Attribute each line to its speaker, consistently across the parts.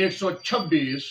Speaker 1: 126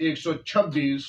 Speaker 1: 126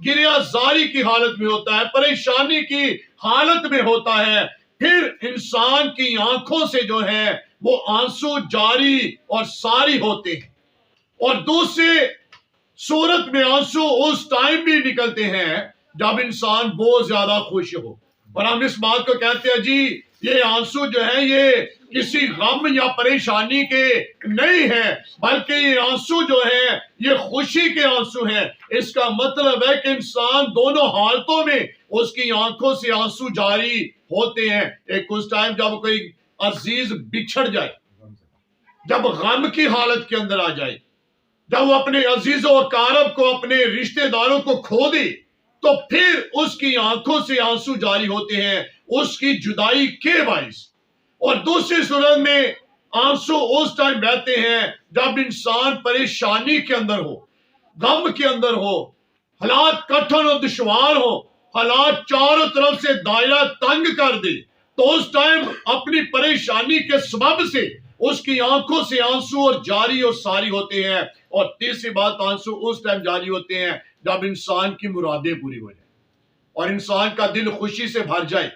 Speaker 1: گریہ زاری کی حالت میں ہوتا ہے، پریشانی کی حالت میں ہوتا ہے، پھر انسان کی آنکھوں سے جو ہے وہ آنسو جاری اور ساری ہوتے ہیں، اور دوسرے صورت میں آنسو اس ٹائم بھی نکلتے ہیں جب انسان بہت زیادہ خوش ہو، اور ہم اس بات کو کہتے ہیں جی یہ آنسو جو ہے یہ کسی غم یا پریشانی کے نہیں ہے، بلکہ یہ آنسو جو ہے یہ خوشی کے آنسو ہیں۔ اس کا مطلب ہے کہ انسان دونوں حالتوں میں اس کی آنکھوں سے آنسو جاری ہوتے ہیں۔ ایک اس ٹائم جب کوئی عزیز بچھڑ جائے، جب غم کی حالت کے اندر آ جائے، جب وہ اپنے عزیز و اقارب کو، اپنے رشتہ داروں کو کھو دے، تو پھر اس کی آنکھوں سے آنسو جاری ہوتے ہیں اس کی جدائی کے باعث۔ اور دوسری صورت میں آنسو اس ٹائم بہتے ہیں جب انسان پریشانی کے اندر ہو، غم کے اندر ہو، حالات کٹھن و دشوار ہو، حالات چاروں طرف سے دائرہ تنگ کر دے، تو اس ٹائم اپنی پریشانی کے سبب سے اس کی آنکھوں سے آنسو اور جاری اور ساری ہوتے ہیں۔ اور تیسری بات، آنسو اس ٹائم جاری ہوتے ہیں جب انسان کی مرادیں پوری ہو جائیں اور انسان کا دل خوشی سے بھر جائے،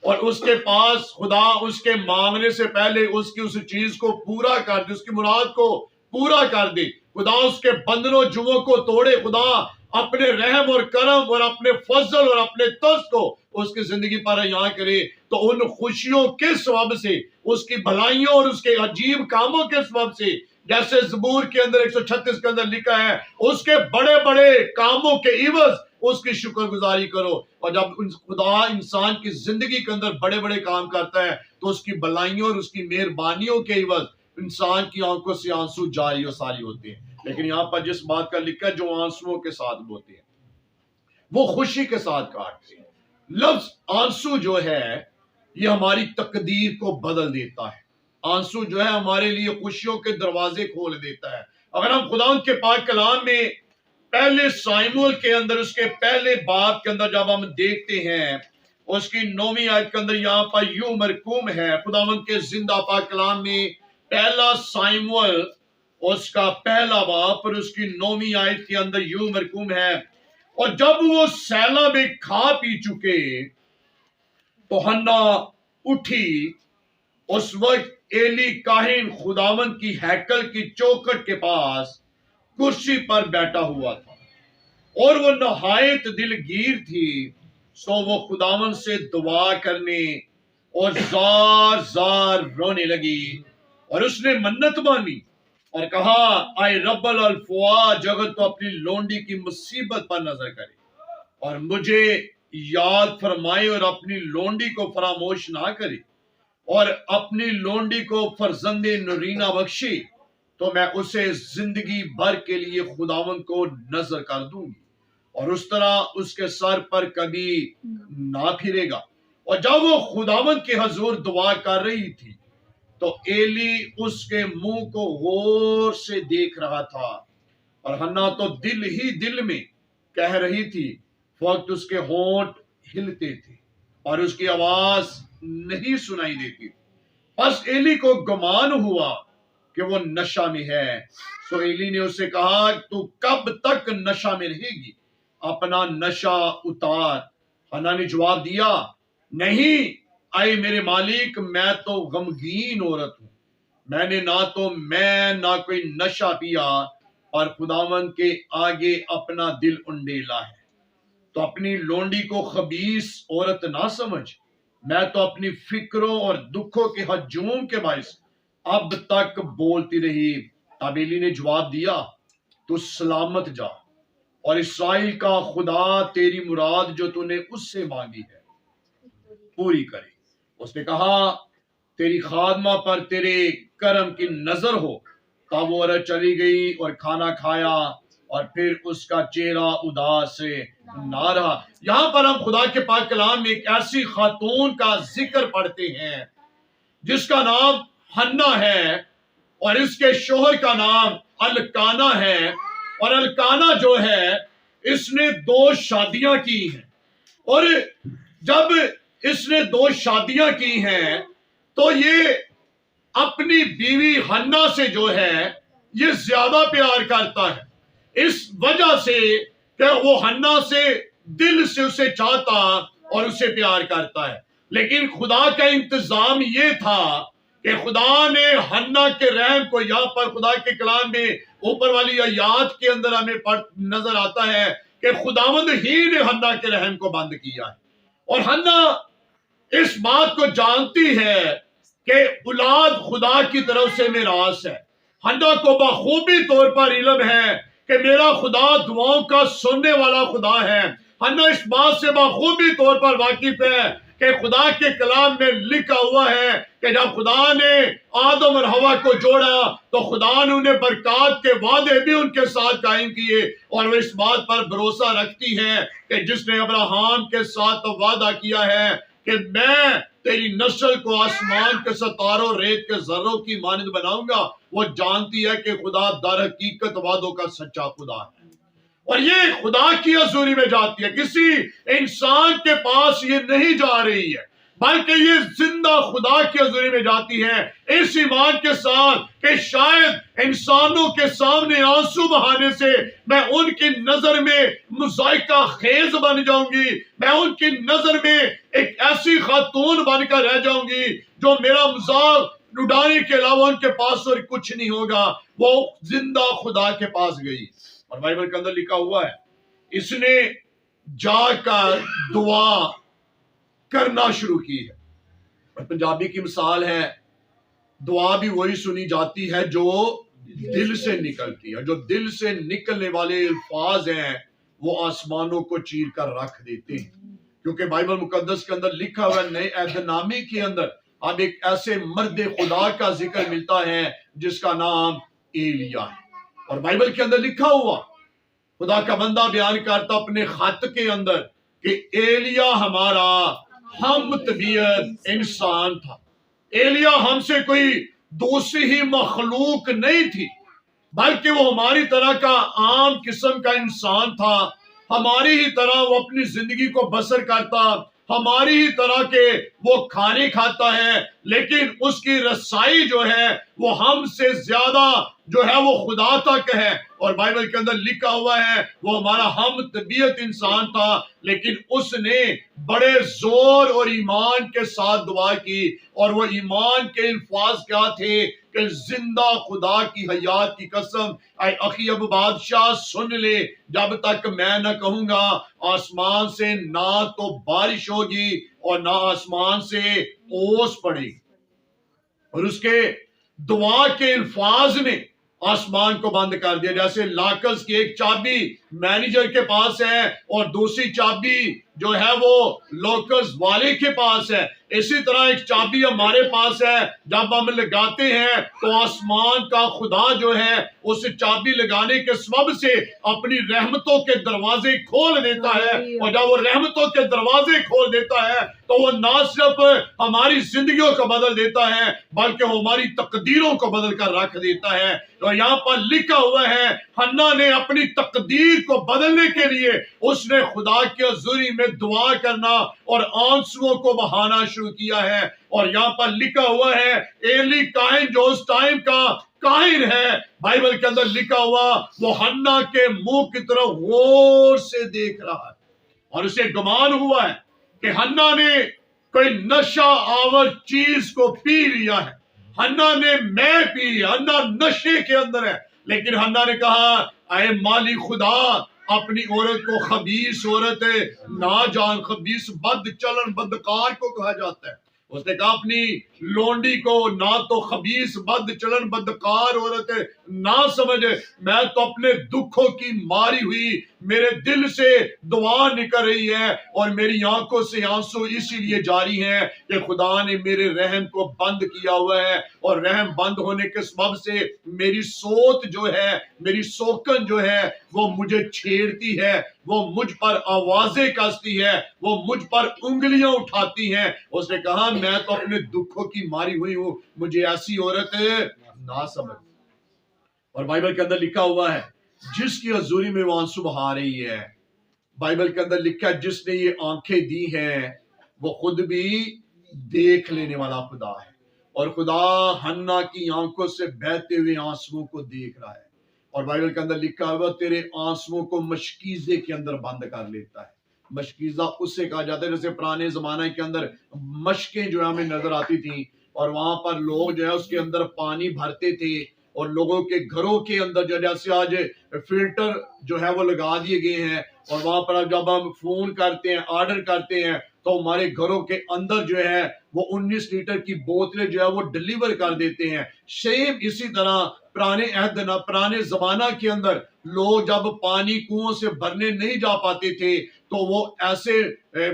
Speaker 1: اور اس کے پاس خدا اس کے مانگنے سے پہلے اس کی اس چیز کو پورا کر دے، اس کی مراد کو پورا کر دے، خدا اس کے بندنوں جووں کو توڑے، خدا اپنے رحم اور کرم اور اپنے فضل اور اپنے ترس کو اس کی زندگی پر عیاں کرے، تو ان خوشیوں کے سبب سے، اس کی بھلائیوں اور اس کے عجیب کاموں کے سبب سے، جیسے زبور کے اندر 136 کے اندر لکھا ہے، اس کے بڑے بڑے کاموں کے عوض اس کی شکر گزاری کرو۔ اور جب خدا انسان کی زندگی کے اندر بڑے بڑے کام کرتا ہے تو اس کی بھلائیوں اور اس کی مہربانیوں کے عوض انسان کی آنکھوں سے آنسو جاری اور ساری ہوتے ہیں۔ لیکن یہاں پر جس بات کا لکھا ہے، جو آنسوؤں کے ساتھ بوتے ہیں وہ خوشی کے ساتھ کاٹتے ہیں۔ لفظ آنسو جو ہے یہ ہماری تقدیر کو بدل دیتا ہے، آنسو جو ہے ہمارے لیے خوشیوں کے دروازے کھول دیتا ہے۔ اگر ہم خدا کے پاک کلام میں پہلے ساموئیل کے اندر اس کے پہلے باب کے اندر جب ہم دیکھتے ہیں، اس کی 9ویں آیت کے اندر یہاں پر یوں مرقوم ہے، خداوند کے زندہ پاک کلام میں پہلا ساموئیل اس کا پہلا باب پر اس کی 9ویں آیت کے اندر یوں مرقوم ہے، اور جب وہ سیلا میں کھا پی چکے تو حنا اٹھی۔ اس وقت ایلی کاہن خداوند کی ہیکل کی چوکھٹ کے پاس کرسی پر بیٹھا ہوا تھا، اور وہ نہایت دلگیر تھی، سو وہ خداوند سے دعا کرنے اور زار زار رونے لگی، اور اس نے منت مانی اور کہا، اے رب الافواج، اگر تو اپنی لونڈی کی مصیبت پر نظر کرے اور مجھے یاد فرمائے اور اپنی لونڈی کو فراموش نہ کرے اور اپنی لونڈی کو فرزند نرینہ بخشے، تو میں اسے زندگی بھر کے لیے خداوند کو نظر کر دوں گی، اور اس طرح اس کے سر پر کبھی نہ پھرے گا۔ اور جب وہ خداوند کے حضور دعا کر رہی تھی تو ایلی اس کے منہ کو غور سے دیکھ رہا تھا، اور حنا تو دل ہی دل میں کہہ رہی تھی، وقت اس کے ہونٹ ہلتے تھے اور اس کی آواز نہیں سنائی دیتی۔ بس ایلی کو گمان ہوا کہ وہ نشہ میں ہے، سو ایلی نے اسے کہا، تو کب تک نشہ میں رہے گی؟ اپنا نشہ اتار۔ حنا نے جواب دیا، نہیں اے میرے مالک، میں تو غمگین عورت ہوں، میں نے نہ کوئی نشہ پیا، اور خداوند کے آگے اپنا دل انڈیلا ہے۔ تو اپنی لونڈی کو خبیث عورت نہ سمجھ، میں تو اپنی فکروں اور دکھوں کے ہجوم کے باعث اب تک بولتی رہی۔ تب ایلی نے جواب دیا، تو سلامت جا، اور اسرائیل کا خدا تیری مراد جو تو نے اس سے مانگی ہے پوری کرے۔ اس نے کہا، تیری خادمہ پر تیرے کرم کی نظر ہو۔ تب وہ عورت چلی گئی اور کھانا کھایا، اور پھر اس کا چہرہ اداس سے نہ رہا۔ یہاں پر ہم خدا کے پاک کلام میں ایک ایسی خاتون کا ذکر پڑھتے ہیں جس کا نام حنا ہے، اور اس کے شوہر کا نام الکانا ہے، اور الکانا جو ہے اس نے 2 شادیاں کی ہیں، اور جب اس نے 2 شادیاں کی ہیں تو یہ اپنی بیوی حنا سے جو ہے یہ زیادہ پیار کرتا ہے۔ اس وجہ سے کہ وہ حنا سے دل سے اسے چاہتا اور اسے پیار کرتا ہے، لیکن خدا کا انتظام یہ تھا کہ خدا نے حنا کے رحم کو، یہاں پر خدا کے کلام میں اوپر والی آیات کے اندر ہمیں نظر آتا ہے کہ خداوند ہی نے حنا کے رحم کو بند کیا ہے، اور حنا اس بات کو جانتی ہے کہ اولاد خدا کی طرف سے میراث ہے۔ حنا کو بخوبی طور پر علم ہے کہ میرا خدا دعاؤں کا سننے والا خدا ہے۔ حنا اس بات سے بخوبی طور پر واقف ہے کہ خدا کے کلام میں لکھا ہوا ہے کہ جب خدا نے آدم اور حوا کو جوڑا تو خدا نے انہیں برکات کے وعدے بھی ان کے ساتھ قائم کیے، اور وہ اس بات پر بھروسہ رکھتی ہے کہ جس نے ابراہیم کے ساتھ وعدہ کیا ہے کہ میں تیری نسل کو آسمان کے ستاروں ریت کے ذروں کی مانند بناؤں گا، وہ جانتی ہے کہ خدا در حقیقت وعدوں کا سچا خدا ہے، اور یہ خدا کی حضوری میں جاتی ہے، کسی انسان کے پاس یہ نہیں جا رہی ہے، بلکہ یہ زندہ خدا کی حضوری میں جاتی ہے، اس ایمان کے ساتھ کہ شاید انسانوں کے سامنے آنسو بہانے سے میں ان کی نظر میں مذائقہ خیز بن جاؤں گی، میں ان کی نظر میں ایک ایسی خاتون بن کر رہ جاؤں گی جو میرا مذاق اڑانے کے علاوہ ان کے پاس اور کچھ نہیں ہوگا۔ وہ زندہ خدا کے پاس گئی، اور بائبل کے اندر لکھا ہوا ہے اس نے جا کر دعا کرنا شروع کی ہے، اور پنجابی کی مثال ہے، دعا بھی وہی سنی جاتی ہے جو دل سے نکلتی ہے، جو دل سے نکلنے والے الفاظ ہیں وہ آسمانوں کو چیر کر رکھ دیتے ہیں، کیونکہ بائبل مقدس کے اندر لکھا ہوا ہے، نئے عہد نامے کے اندر اب ایک ایسے مرد خدا کا ذکر ملتا ہے جس کا نام ایلیا ہے، اور بائبل کے اندر لکھا ہوا خدا کا بندہ بیان کرتا اپنے خط کے اندر کہ ایلیا ہمارا ہم طبیعت انسان تھا۔ ایلیا ہم سے کوئی دوسری ہی مخلوق نہیں تھی، بلکہ وہ ہماری طرح کا عام قسم کا انسان تھا، ہماری ہی طرح وہ اپنی زندگی کو بسر کرتا، ہماری ہی طرح کے وہ کھانے کھاتا ہے، لیکن اس کی رسائی جو ہے وہ ہم سے زیادہ جو ہے وہ خدا تک ہے، اور بائبل کے اندر لکھا ہوا ہے وہ ہمارا ہم طبیعت انسان تھا، لیکن اس نے بڑے زور اور ایمان کے ساتھ دعا کی، اور وہ ایمان کے الفاظ کیا تھے کہ زندہ خدا کی حیات کی قسم، اے اخی اب بادشاہ سن لے، جب تک میں نہ کہوں گا آسمان سے نہ تو بارش ہوگی اور نہ آسمان سے اوس پڑے گی، اور اس کے دعا کے الفاظ نے آسمان کو بند کر دیا۔ جیسے لاکس کی ایک چابی مینیجر کے پاس ہے اور دوسری چابی جو ہے وہ لوکس والے کے پاس ہے، اسی طرح ایک چابی ہمارے پاس ہے، جب ہم لگاتے ہیں تو آسمان کا خدا جو ہے اس چابی لگانے کے سبب سے اپنی رحمتوں کے دروازے کھول دیتا ہے، اور جب وہ رحمتوں کے دروازے کھول دیتا ہے تو وہ نہ صرف ہماری زندگیوں کو بدل دیتا ہے بلکہ وہ ہماری تقدیروں کو بدل کر رکھ دیتا ہے۔ اور یہاں پر لکھا ہوا ہے حنا نے اپنی تقدیر کو بدلنے کے لیے اس نے خدا کی حضوری میں دعا کرنا اور آنسوؤں کو بہانا شروع کیا ہے، اور یہاں پر لکھا ہوا ہے ایلی کاہن جو اس ٹائم کا کاہن ہے، بائبل کے اندر لکھا ہوا وہ حنا کے منہ کی طرف غور سے دیکھ رہا ہے، اور اسے گمان ہوا ہے کہ حنا نے کوئی نشہ آور چیز کو پی لیا ہے، حنا نے میں پی، حنا نشے کے اندر ہے، لیکن حنا نے کہا اے مالی خدا، اپنی عورت کو خبیث عورت ناجان، خبیث بد چلن بدکار کو کہا جاتا ہے، اس نے کہا اپنی لونڈی کو نہ تو خبیث بد چلن بدکار عورت نہ سمجھ، میں تو اپنے دکھوں کی ماری ہوئی میرے دل سے دعا نکل رہی ہے، اور میری آنکھوں سے آنسو اسی لیے جاری ہیں کہ خدا نے میرے رحم کو بند کیا ہوا ہے، اور رحم بند ہونے کے سبب سے میری سوت جو ہے، میری سوکن جو ہے وہ مجھے چھیڑتی ہے، وہ مجھ پر آوازیں کستی ہے، وہ مجھ پر انگلیاں اٹھاتی ہیں۔ اس نے کہا میں تو اپنے دکھوں کی ماری ہوئی ہوں، مجھے ایسی عورت نہ سمجھ۔ اور بائبل کے اندر لکھا ہوا ہے جس کی حضوری میں وہ آنسو بہا رہی ہے، بائبل کے اندر لکھا ہے جس نے یہ آنکھیں دی ہیں وہ خود بھی دیکھ لینے والا خدا ہے، اور خدا حنا کی آنکھوں سے بہتے ہوئے آنسوؤں کو دیکھ رہا ہے، اور بائبل کے اندر لکھا ہوا تیرے آنسوؤں کو مشکیزے کے اندر بند کر لیتا ہے. مشکیزہ اس سے کہا جاتا ہے جیسے پرانے زمانے کے اندر مشکیں جو ہے ہمیں نظر آتی تھیں اور وہاں پر لوگ جو ہے اس کے اندر پانی بھرتے تھے اور لوگوں کے گھروں کے اندر جو جیسے آج فلٹر جو ہے وہ لگا دیے گئے ہیں اور وہاں پر جب ہم فون کرتے ہیں آرڈر کرتے ہیں تو ہمارے گھروں کے اندر جو ہے وہ 19 لیٹر کی بوتلیں جو ہے وہ ڈلیور کر دیتے ہیں. سیم اسی طرح پرانے زمانہ کے اندر لوگ جب پانی کنویں سے بھرنے نہیں جا پاتے تھے تو وہ ایسے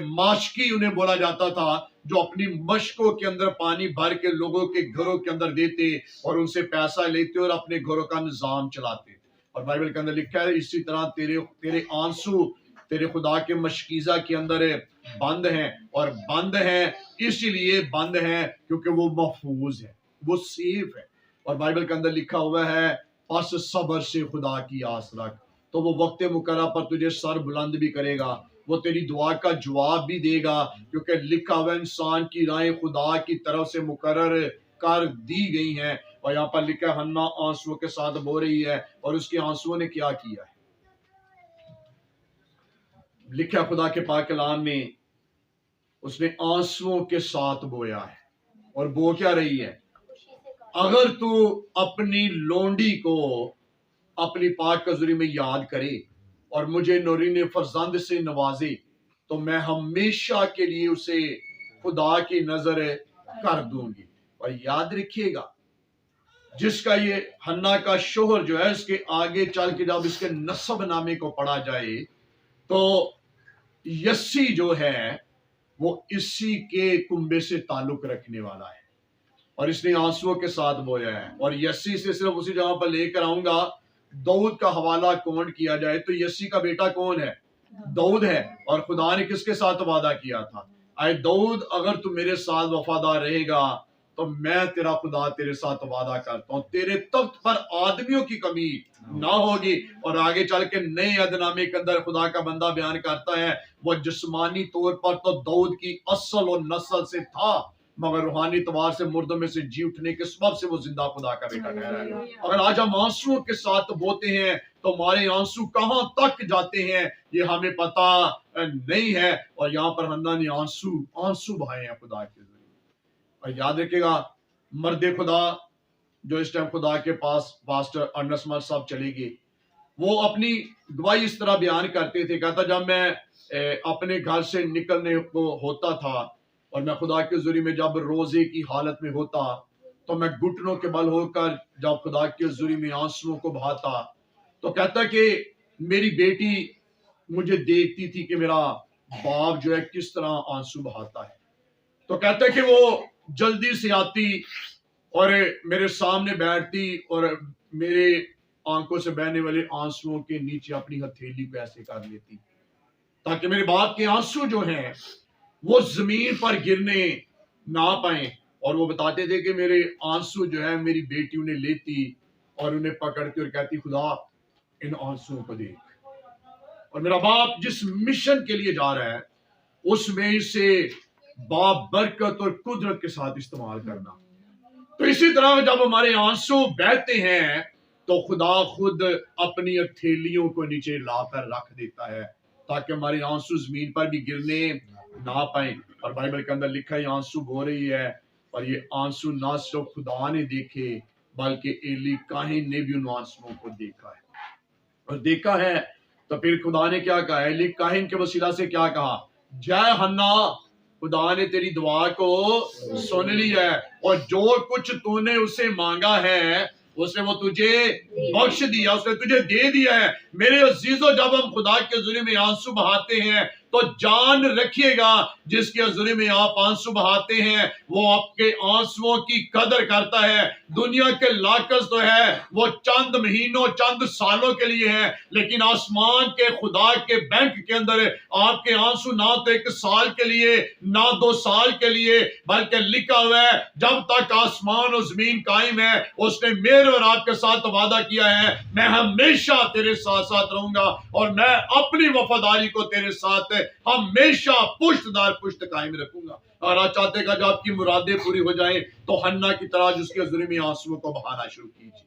Speaker 1: ماشکی انہیں بولا جاتا تھا جو اپنی مشکوں کے اندر پانی بھر کے لوگوں کے گھروں کے اندر دیتے اور ان سے پیسہ لیتے اور اپنے گھروں کا نظام چلاتے. اور بائبل کے اندر لکھا ہے اسی طرح تیرے آنسو تیرے خدا کے مشکیزہ کے اندر بند ہیں اور بند ہیں اسی لیے بند ہیں کیونکہ وہ محفوظ ہے وہ سیف ہے. اور بائبل کے اندر لکھا ہوا ہے پس صبر سے خدا کی آس رکھ تو وہ وقت مقررہ پر تجھے سر بلند بھی کرے گا وہ تیری دعا کا جواب بھی دے گا کیونکہ لکھا ہوا انسان کی راہیں خدا کی طرف سے مقرر کر دی گئی ہیں. اور یہاں پر لکھا ہے ہنا آنسوؤں کے ساتھ بو رہی ہے اور اس کے آنسوؤں نے کیا کیا ہے. لکھا خدا کے پاک کلام میں اس نے آنسوؤں کے ساتھ بویا ہے اور بو کیا رہی ہے. اگر تو اپنی لونڈی کو اپنی پاک حضوری میں یاد کرے اور مجھے نورین فرزند سے نوازے تو میں ہمیشہ کے لیے اسے خدا کی نظر کر دوں گی. اور یاد رکھیے گا جس کا یہ ہنا کا شوہر جو ہے اس کے آگے چل کے جب اس کے نسب نامے کو پڑھا جائے تو یسی جو ہے وہ اسی کے کنبے سے تعلق رکھنے والا ہے اور اس نے آنسوؤں کے ساتھ بویا ہے. اور یسی سے صرف اسی جگہ پر لے کر آؤں گا داؤد کا حوالہ کون کیا جائے تو یسی کا بیٹا کون ہے داؤد ہے. اور خدا نے کس کے ساتھ وعدہ کیا تھا اے داؤد اگر تو میرے ساتھ وفادار رہے گا تو میں تیرا خدا تیرے ساتھ وعدہ کرتا ہوں تیرے تخت پر آدمیوں کی کمی نہ ہوگی. اور آگے چل کے نئے عہد نامے کے اندر خدا کا بندہ بیان کرتا ہے وہ جسمانی طور پر تو داؤد کی اصل اور نسل سے تھا مگر روحانی اعتبار سے مردوں میں سے جی اٹھنے کے سبب سے وہ زندہ خدا کا بیٹا ٹھہرا ہے. اگر آج ہم آنسوؤں کے ساتھ بوتے ہیں تو ہمارے آنسو کہاں تک جاتے ہیں یہ ہمیں پتا نہیں ہے. اور یہاں پر ہنا نے آنسو بہائے ہیں خدا کے ذریعے. اور یاد رکھے گا مرد خدا جو اس ٹائم خدا کے پاس پاسٹر ارنسمر صاحب چلے گئے وہ اپنی گواہی اس طرح بیان کرتے تھے کہتا جب میں اپنے گھر سے نکلنے کو ہوتا تھا اور میں خدا کے ذریعے میں جب روزے کی حالت میں ہوتا تو میں گھٹنوں کے بل ہو کر جب خدا کے ذریعے میں آنسوؤں کو بہاتا تو کہتا کہ میری بیٹی مجھے دیکھتی تھی کہ میرا باپ جو ہے کس طرح آنسو بہاتا ہے تو کہتا کہ وہ جلدی سے آتی اور میرے سامنے بیٹھتی اور میرے آنکھوں سے بہنے والے آنسوؤں کے نیچے اپنی ہتھیلی کو ایسے کر لیتی تاکہ میرے باپ کے آنسو جو ہیں وہ زمین پر گرنے نہ پائیں. اور وہ بتاتے تھے کہ میرے آنسو جو ہے میری بیٹی انہیں لیتی اور انہیں پکڑتی اور کہتی خدا ان آنسوؤں کو دیکھ اور میرا باپ جس مشن کے لیے جا رہا ہے اس میں اسے بابرکت اور قدرت کے ساتھ استعمال کرنا. تو اسی طرح جب ہمارے آنسو بہتے ہیں تو خدا خود اپنی ہتھیلیوں کو نیچے لا کر رکھ دیتا ہے تاکہ ہمارے آنسو زمین پر بھی گرنے نہ پائیں. اور بائبل کے اندر لکھا ہے یہ آنسو بو رہی ہے اور یہ آنسو نہ صرف خدا نے دیکھے بلکہ ایلی کاہن نے بھی ان آنسوؤں کو دیکھا ہے. اور دیکھا ہے تو پھر خدا نے کیا کہا ایلی کاہن کے وسیلہ سے کیا کہا جے ہنا خدا نے تیری دعا کو سن لی ہے اور جو کچھ تو نے اسے مانگا ہے اس نے وہ تجھے بخش دیا اس نے تجھے دے دیا ہے. میرے عزیزو جب ہم خدا کے ذریعے میں آنسو بہاتے ہیں تو جان رکھیے گا جس کے ذریعے میں آپ آنسو بہاتے ہیں وہ آپ کے آنسوؤں کی قدر کرتا ہے. دنیا کے لاکس تو ہے وہ چند مہینوں چند سالوں کے لیے ہے لیکن آسمان کے خدا کے بینک کے اندر آپ کے آنسو نہ تو 1 سال کے لیے نہ 2 سال کے لیے بلکہ لکھا ہوا ہے جب تک آسمان اور زمین قائم ہے اس نے میرے اور آپ کے ساتھ وعدہ کیا ہے میں ہمیشہ تیرے ساتھ ساتھ رہوں گا اور میں اپنی وفاداری کو تیرے ساتھ ہمیشہ پشت دار پشت قائم رکھوں گا. اور آج چاہتے کہ جب آپ کی مرادیں پوری ہو جائیں تو ہنا کی طرح جس کے ذریعے میں آنسوؤں کو بہانا شروع کیجیے.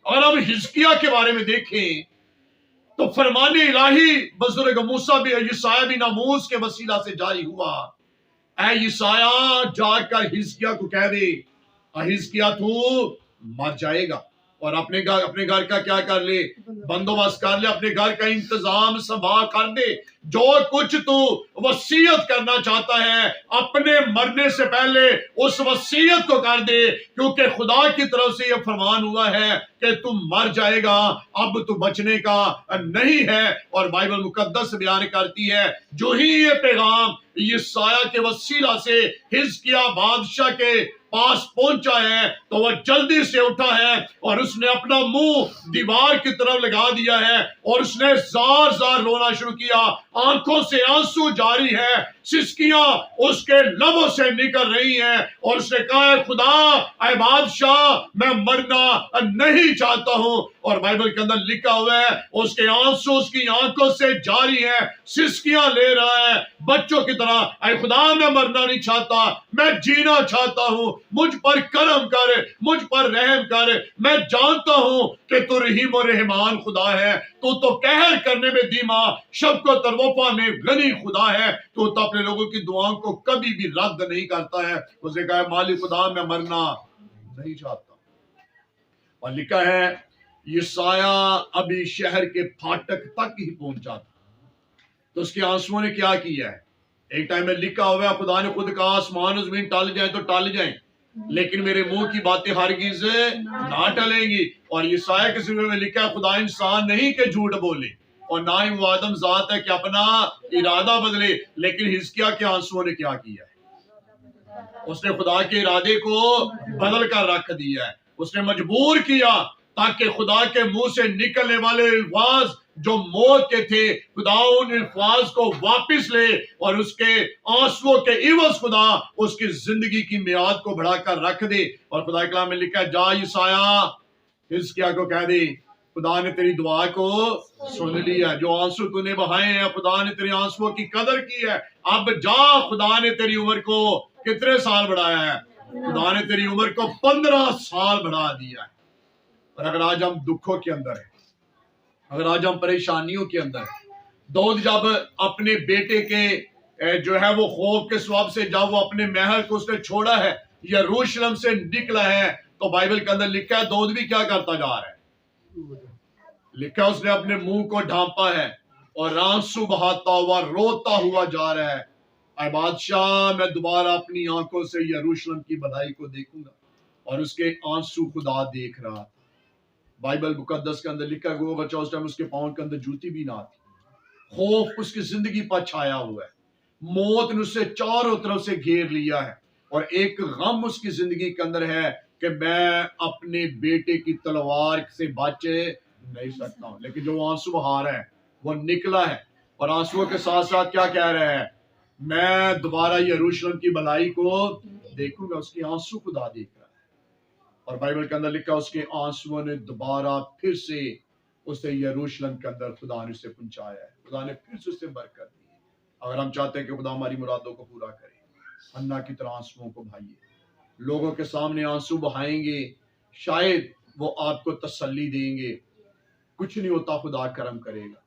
Speaker 1: اگر ہم حزقیہ کے بارے میں دیکھیں تو فرمان الہی بزرگ موسیٰ بھی یسایہ بن آموز کے وسیلہ سے جاری ہوا، اے یسایہ جا کر حزقیہ کو کہہ دے حزقیہ تو مر جائے گا، اور اپنے گھر کا کیا کر لے، بندوبست کر لے، اپنے گھر کا انتظام سنبھال کر دے، جو کچھ تو وصیت کرنا چاہتا ہے اپنے مرنے سے پہلے اس وصیت کو کر دے، کیونکہ خدا کی طرف سے یہ فرمان ہوا ہے کہ تم مر جائے گا، اب تو بچنے کا نہیں ہے۔ اور بائبل مقدس بیان کرتی ہے جو ہی یہ پیغام یسایہ کے وسیلہ سے حزقیہ بادشاہ کے پاس پہنچا ہے تو وہ جلدی سے اٹھا ہے اور اس نے اپنا منہ دیوار کی طرف لگا دیا ہے اور اس نے زار زار رونا شروع کیا، آنکھوں سے آنسو جاری ہے، سسکیاں اس کے لبوں سے نکل رہی ہیں، اور اس نے کہا ہے خدا اے بادشاہ میں مرنا نہیں چاہتا ہوں۔ اور بائبل کے اندر لکھا ہوا ہے اس کے آنسو اس کی آنکھوں سے جاری ہیں، سسکیاں لے رہا ہے بچوں کی طرح، اے خدا میں مرنا نہیں چاہتا، میں جینا چاہتا ہوں، مجھ پر کرم کر، مجھ پر رحم کر، میں جانتا ہوں کہ تو رحیم و رحمان خدا ہے، تو قہر کرنے میں دھیما، شفقت اور وفا میں غنی خدا ہے، تو اپنے لوگوں کی دعاؤں کو کبھی بھی رد نہیں کرتا ہے۔ اس نے کہا مالک خدا میں مرنا نہیں چاہتا۔ اور لکھا ہے یسایہ ابھی شہر کے پھاٹک تک ہی پہنچا تھا تو اس کے آنسوؤں نے کیا کیا ہے، ایک ٹائم میں لکھا ہوا ہے خدا نے خود کہا آسمان و زمین ٹل جائیں تو ٹل جائیں لیکن میرے منہ کی باتیں ہرگز نہ ٹلیں گی۔ اور یسایہ کے سفر میں لکھا ہے خدا انسان نہیں کہ جھوٹ بولے اور نہ ہی وہ آدم ذات ہے کہ اپنا ارادہ بدلے، لیکن حزقیہ کے آنسوؤں نے کیا کیا ہے، اس نے خدا کے ارادے کو بدل کر رکھ دیا ہے، اس نے مجبور کیا تاکہ خدا کے منہ سے نکلنے والے الفاظ جو موت کے تھے خدا ان الفاظ کو واپس لے اور اس کے آنسوؤں کے عوض خدا اس کی زندگی کی میعاد کو بڑھا کر رکھ دے۔ اور خدا کے کلام میں لکھا ہے جا یسایہ حزقیہ کو کہہ دے خدا نے تیری دعا کو سن لیا، جو آنسو تو نے بہائے ہیں خدا نے تیری آنسوؤں کی قدر کی ہے، اب جا خدا نے تیری عمر کو کتنے سال بڑھایا ہے، خدا نے تیری عمر کو 15 سال بڑھا دیا ہے۔ اور اگر آج ہم دکھوں کے اندر ہیں، اگر آج ہم پریشانیوں کے اندر ہیں، داؤد جب اپنے بیٹے کے جو ہے وہ خوف کے سبب سے جب وہ اپنے محل کو اس نے چھوڑا ہے، یروشلم سے نکلا ہے، تو بائبل کے اندر لکھا ہے داؤد بھی کیا کرتا جا رہا ہے، لکھا ہے اس نے اپنے منہ کو ڈھانپا ہے اور آنسو بہاتا ہوا روتا ہوا جا رہا ہے، اے بادشاہ میں دوبارہ اپنی آنکھوں سے یروشلم کی بھلائی کو دیکھوں گا، اور اس کے آنسو خدا دیکھ رہا تھا۔ بائبل مقدس کے اندر لکھا ہے وہ بچہ اس ٹائم اس کے پاؤں کے اندر جوتی بھی نہ تھی، خوف اس کی زندگی پر چھایا ہوا ہے، موت نے اسے چاروں طرف سے گھیر لیا ہے، اور ایک غم اس کی زندگی کے اندر ہے کہ میں اپنے بیٹے کی تلوار سے بچ نہیں سکتا ہوں، لیکن جو آنسو بہا رہا ہے وہ نکلا ہے، اور آنسوؤں کے ساتھ ساتھ کیا کہہ رہے ہیں، میں دوبارہ یروشلم کی بھلائی کو دیکھوں گا، اس کی آنسو خدا دیکھ رہا ہے۔ اور بائبل کے اندر لکھا اس کے آنسوؤں نے دوبارہ پھر سے اسے یروشلم کے اندر خدا نے اسے پہنچایا ہے، خدا نے پھر سے اسے برکت دی ہے۔ اگر ہم چاہتے ہیں کہ خدا ہماری مرادوں کو پورا کرے، حنا کی طرح آنسوؤں کو بہائیے، لوگوں کے سامنے آنسو بہائیں گے، شاید وہ آپ کو تسلی دیں گے، کچھ نہیں ہوتا خدا کرم کرے گا۔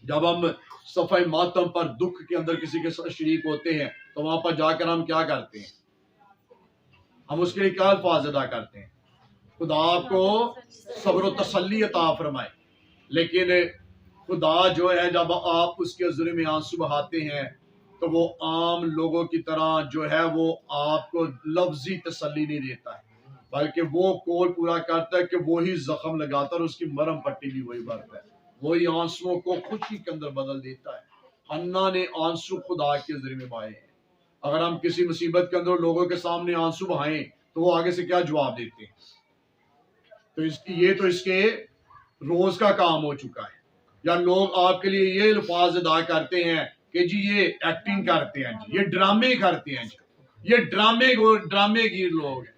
Speaker 1: جب ہم صفحہ ماتم پر دکھ کے اندر کسی کے ساتھ شریک ہوتے ہیں تو وہاں پر جا کر ہم کیا کرتے ہیں، ہم اس کے لیے کیا الفاظ ادا کرتے ہیں، خدا آپ کو صبر و تسلی عطا فرمائے، لیکن خدا جو ہے جب آپ اس کے ذریعے میں آنسو بہاتے ہیں تو وہ عام لوگوں کی طرح جو ہے وہ آپ کو لفظی تسلی نہیں دیتا ہے، بلکہ وہ قول پورا کرتا ہے کہ وہی زخم لگاتا ہے اور اس کی مرہم پٹی بھی وہی بھرتا ہے، وہی آنسوؤں کو خوشی کے اندر بدل دیتا ہے۔ حنا نے آنسو خدا کے ذریعے میں بہائے ہیں۔ اگر ہم کسی مصیبت کے اندر لوگوں کے سامنے آنسو بہائیں تو وہ آگے سے کیا جواب دیتے ہیں، تو یہ تو اس کے روز کا کام ہو چکا ہے، یا لوگ آپ کے لیے یہ الفاظ ادا کرتے ہیں کہ جی یہ ایکٹنگ کرتے ہیں، جی یہ ڈرامے کرتے ہیں، جی یہ ڈرامے گیر لوگ ہیں،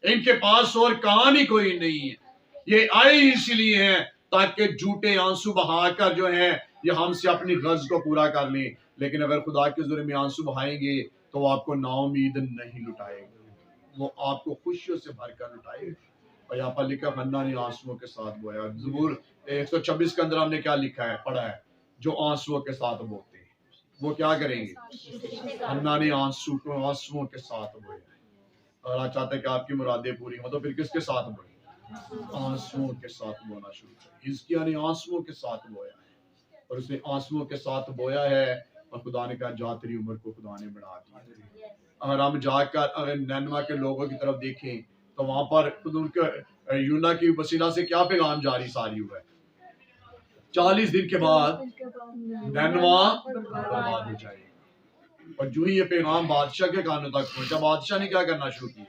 Speaker 1: ان کے پاس اور کام ہی کوئی نہیں ہے، یہ آئے اسی لیے ہیں تاکہ جھوٹے آنسو بہا کر جو ہیں یہ ہم سے اپنی غرض کو پورا کر لیں، لیکن اگر خدا کے ذریعے میں آنسو بہائیں گے تو وہ آپ کو نا امید نہیں لٹائے گا، وہ آپ کو خوشیوں سے بھر کر لٹائے گا۔ اور یہاں پر لکھا ہنہ نے آنسوؤں کے ساتھ بویا. زبور 126 کے اندر ہم نے کیا لکھا ہے, پڑھا ہے, جو آنسوؤں کے ساتھ بوتے ہیں وہ کیا کریں گے؟ ہنہ نے آنسوؤں کے ساتھ بویا. اگر آپ چاہتے ہیں کہ آپ کی مرادیں پوری ہوں تو پھر کس کے ساتھ بوئیں؟ آنسوؤں کے ساتھ بونا شروع کریں. حزقیاہ نے آنسوؤں کے ساتھ بویا ہے, اور اس نے آنسوؤں کے ساتھ بویا ہے, اور خدا نے کہا جا تیری عمر کو خدا نے بڑھا دیا. اگر ہم جا کر اگر نینوا کے لوگوں کی طرف دیکھیں تو وہاں پر خود ان کے یونا کی وسیلہ سے کیا پیغام جاری ساری ہوا ہے؟ 40 دن کے بعد نینوا برباد ہو جائے گی. اور جو ہی یہ پیغام بادشاہ کے کانوں تک پہنچا, بادشاہ نے کیا کرنا شروع کیا؟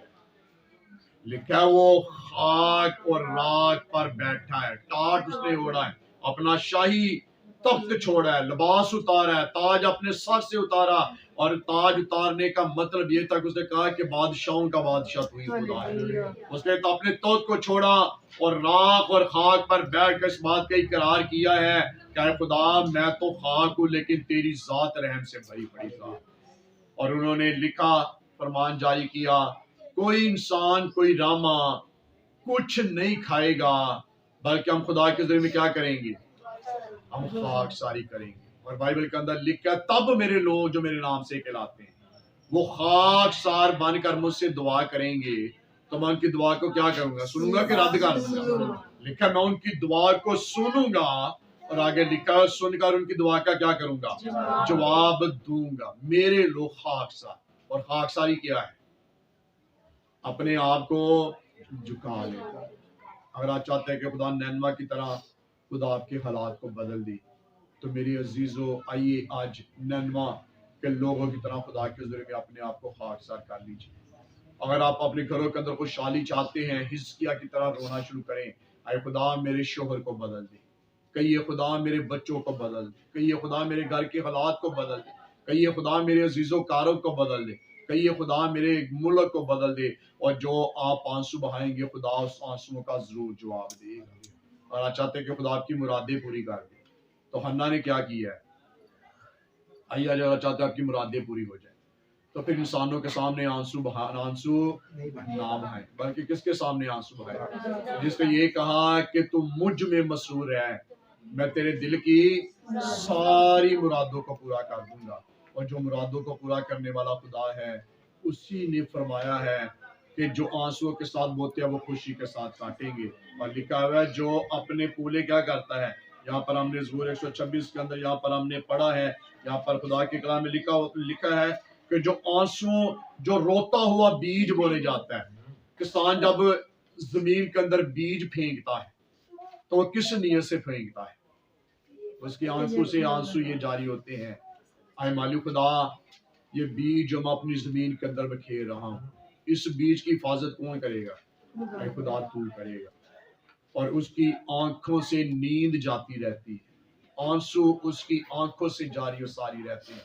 Speaker 1: لکھا ہے وہ خاک اور راک پر بیٹھا ہے, ٹاٹ اس نے اوڑا ہے, اپنا شاہی تخت چھوڑا ہے, لباس اتارا ہے, تاج اپنے سر سے اتارا. اور تاج اتارنے کا مطلب یہ تھا کہ اس نے کہا کہ بادشاہوں کا بادشاہ تو ہی خدا ہے. اس نے اپنے توت کو چھوڑا اور راک اور خاک پر بیٹھ کر اس بات کا اقرار کیا ہے کہ اے خدا میں تو خاک ہوں لیکن تیری ذات رحم سے بھری پڑی ذات. اور انہوں نے لکھا, فرمان جاری کیا, کوئی انسان کوئی راما کچھ نہیں کھائے گا بلکہ ہم خدا کے ذریعے میں کیا کریں گے؟ ہم خاک ساری کریں گے. اور بائبل کے اندر لکھا ہے تب میرے لوگ جو میرے نام سے کہلاتے ہیں وہ خاک سار بن کر مجھ سے دعا کریں گے تو میں ان کی دعا کو کیا کروں گا؟ سنوں گا کہ رد کر دوں گا؟ لکھا میں ان کی دعا کو سنوں گا, اور آگے لکھا سن کر ان کی دعا کا کیا کروں گا؟ جواب دوں گا. میرے لوگ خاک سار, اور خاک ساری کیا ہے؟ اپنے آپ کو جھکا لے. اگر آپ چاہتے ہیں کہ خدا نینوا کی طرح خدا آپ کے حالات کو بدل دے تو میری عزیزو آئیے آج نینوا کے لوگوں کی طرح خدا کے ذریعے میں اپنے آپ کو خاکسار کر لیجیے. اگر آپ اپنے گھروں کے اندر خوشحالی چاہتے ہیں, حزقیہ کی طرح رونا شروع کریں, اے خدا میرے شوہر کو بدل دے, کہیے خدا میرے بچوں کو بدل دے, کہیے خدا میرے گھر کے حالات کو بدل دے, کہیے خدا میرے عزیزوں کاروں کو بدل دے, کہیے خدا میرے ملک کو بدل دے. اور جو آپ آنسو بہائیں گے خدا اس آنسوؤں کا ضرور جواب دے گا. اور آپ چاہتے ہیں کہ خدا آپ کی مرادیں پوری کر دے تو حنا نے کیا کیا ہے؟ آئیے اگر چاہتے ہیں آپ کی مرادیں پوری ہو جائیں تو پھر انسانوں کے سامنے آنسو نہ بہائیں, بلکہ کس کے سامنے آنسو بہائیں؟ جس نے یہ کہا کہ تم مجھ میں مسرور ہے, میں تیرے دل کی ساری مرادوں کو پورا کر دوں گا. اور جو مرادوں کو پورا کرنے والا خدا ہے اسی نے فرمایا ہے کہ جو آنسوؤں کے ساتھ بوتے ہیں وہ خوشی کے ساتھ کاٹیں گے. اور لکھا ہوا ہے جو اپنے پولے کیا کرتا ہے, یہاں پر ہم نے زبور 126 کے اندر یہاں پر ہم نے پڑھا ہے, یہاں پر خدا کے کلام میں لکھا ہے کہ جو آنسو جو روتا ہوا بیج بولے جاتا ہے. کسان جب زمین کے اندر بیج پھینکتا ہے تو وہ کس نیت سے پھینکتا ہے؟ اس کی آنکھوں سے آنسو یہ جاری ہوتے ہیں, اے مالک خدا یہ بیج جو میں اپنی زمین کے اندر بکھیر رہا ہوں اس بیج کی حفاظت کون کرے گا؟ اے خدا تو کرے گا. اور اس کی آنکھوں سے نیند جاتی رہتی ہے, آنسو اس کی آنکھوں سے جاری و ساری رہتے ہیں.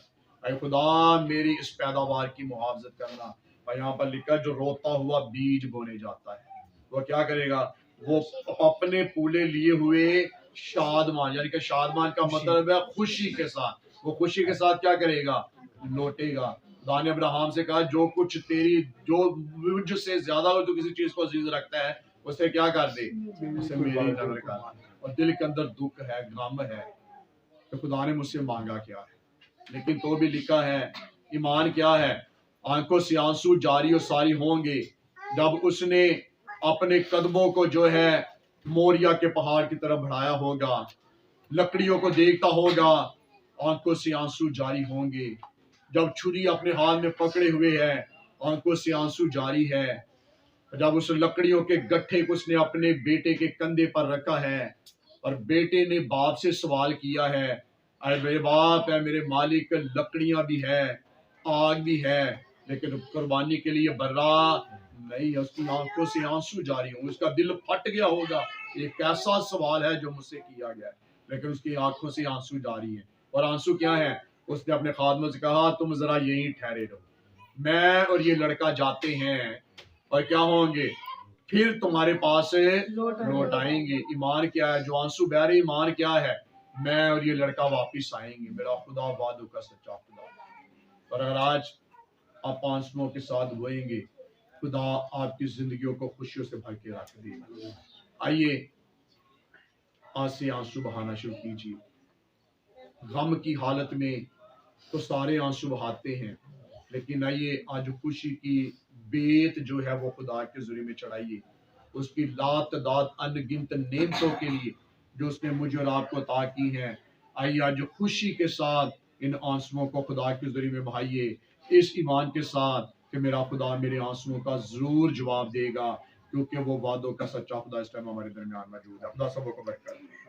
Speaker 1: اے خدا میری اس پیداوار کی محافظت کرنا. اور یہاں پر لکھا جو روتا ہوا بیج بونے جاتا ہے وہ کیا کرے گا؟ وہ اپنے پولے لیے ہوئے شادمان, یعنی کہ شادمان کا مطلب ہے خوشی کے ساتھ, وہ خوشی کے ساتھ کیا کرے گا؟ لوٹے گا. خدا نے ابراہیم سے کہا جو کچھ تیری جو مجھ سے زیادہ ہو تو کسی چیز کو عزیز رکھتا ہے اسے کیا کر دے؟ اسے میری نظر کر. اور دل کے اندر دکھ ہے, غم ہے کہ خدا نے مجھ سے مانگا کیا ہے, لیکن تو بھی لکھا ہے ایمان کیا ہے؟ آنکھوں سے آنسو جاری اور ساری ہوں گے جب اس نے اپنے قدموں کو جو ہے موریا کے پہاڑ کی طرف بڑھایا ہوگا, لکڑیوں کو دیکھتا ہوگا. آنکھوں سے آنسو جاری ہوں گے جب چھری اپنے ہاتھ میں پکڑے ہوئے ہے, آنکھوں سے آنسو جاری ہے جب اس لکڑیوں کے گٹھے کو اس نے اپنے بیٹے کے کندھے پر رکھا ہے اور بیٹے نے باپ سے سوال کیا ہے, اے میرے باپ, اے میرے مالک, لکڑیاں بھی ہے آگ بھی ہے لیکن قربانی کے لیے برا نہیں. اس کی آنکھوں سے آنسو جاری ہوں, اس کا دل پھٹ گیا ہوگا, یہ کیسا سوال ہے جو مجھ سے کیا گیا ہے, لیکن اس کی آنکھوں سے آنسو جاری ہیں. اور آنسو کیا ہے؟ اس نے اپنے خادموں سے کہا تم ذرا یہیں ٹھہرے رہو, میں اور یہ لڑکا جاتے ہیں اور کیا ہوں گے؟ پھر تمہارے پاس لوٹ آئیں گے. ایمان کیا ہے؟ جو آنسو بہ رہے ایمان کیا ہے؟ میں اور یہ لڑکا واپس آئیں گے. میرا خدا وعدوں کا سچا خدا. اور اگر آج آپ آنسوؤں کے ساتھ روئیں گے خدا آپ کی زندگیوں کو خوشیوں سے بھر کے رکھ دے. آئیے آج سے آنسو بہانا شروع کیجیے. غم کی حالت میں تو سارے آنسو بہاتے ہیں، لیکن آئیے آج خوشی کی بیت جو ہے وہ خدا کے ذریعے میں چڑھائیے. اس کی لاتعداد ان گنت نعمتوں کے لیے جو اس نے مجھے اور آپ کو عطا کی ہیں. آئیے آج خوشی کے ساتھ ان آنسوؤں کو خدا کے ذریعے میں بہائیے، اس ایمان کے ساتھ کہ میرا خدا میرے آنسوؤں کا ضرور جواب دے گا، کیونکہ وہ وعدوں کا سچا خدا اس ٹائم ہمارے درمیان موجود ہے. خدا سب کو برکت دے.